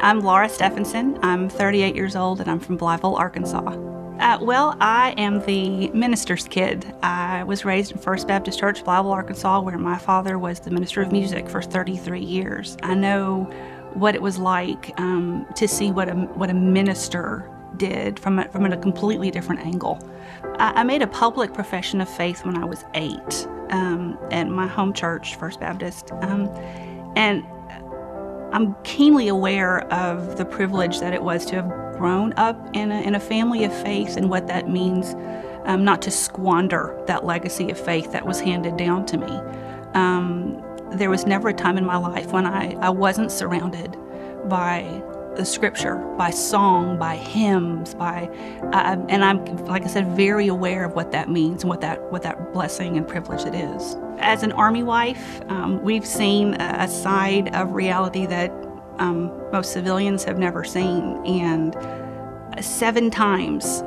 I'm Laura Stephenson. I'm 38 years old and I'm from Blytheville, Arkansas. Well, I am the minister's kid. I was raised in First Baptist Church, Blytheville, Arkansas, where my father was the minister of music for 33 years. I know what it was like to see what a minister did from a completely different angle. I made a public profession of faith when I was 8 at my home church, First Baptist, and I'm keenly aware of the privilege that it was to have grown up in a family of faith and what that means, not to squander that legacy of faith that was handed down to me. There was never a time in my life when I wasn't surrounded by the scripture, by song, by hymns, and I'm, like I said, very aware of what that means and what that blessing and privilege it is. As an Army wife, we've seen a side of reality that most civilians have never seen, and 7 times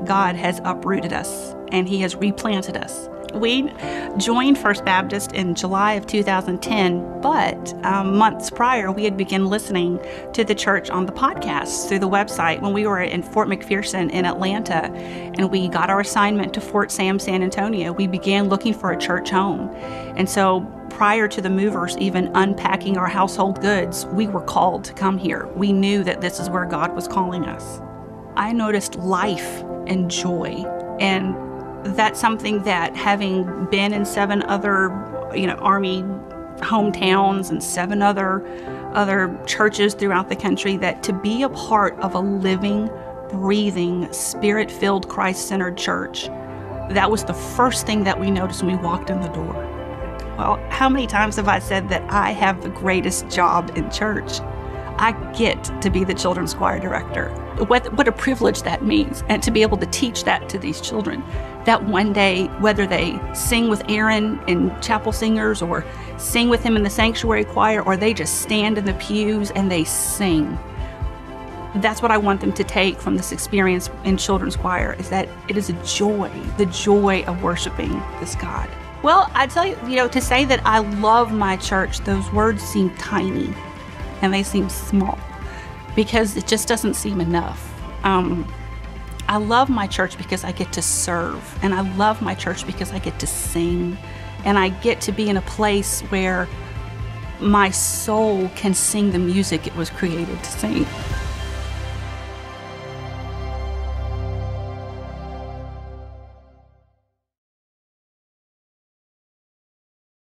God has uprooted us and He has replanted us. We joined First Baptist in July of 2010, but months prior, we had begun listening to the church on the podcast through the website when we were in Fort McPherson in Atlanta, and we got our assignment to Fort Sam, San Antonio. We began looking for a church home. And so prior to the movers even unpacking our household goods, we were called to come here. We knew that this is where God was calling us. I noticed life and joy, and that's something that, having been in 7 other, Army hometowns and 7 other churches throughout the country, that to be a part of a living, breathing, Spirit-filled, Christ-centered church, that was the first thing that we noticed when we walked in the door. Well, how many times have I said that I have the greatest job in church? I get to be the children's choir director. What a privilege that means, and to be able to teach that to these children. That one day, whether they sing with Aaron in Chapel Singers, or sing with him in the sanctuary choir, or they just stand in the pews and they sing, that's what I want them to take from this experience in children's choir, is that it is a joy, the joy of worshiping this God. Well, I tell you, to say that I love my church, those words seem tiny and they seem small, because it just doesn't seem enough. I love my church because I get to serve, and I love my church because I get to sing, and I get to be in a place where my soul can sing the music it was created to sing.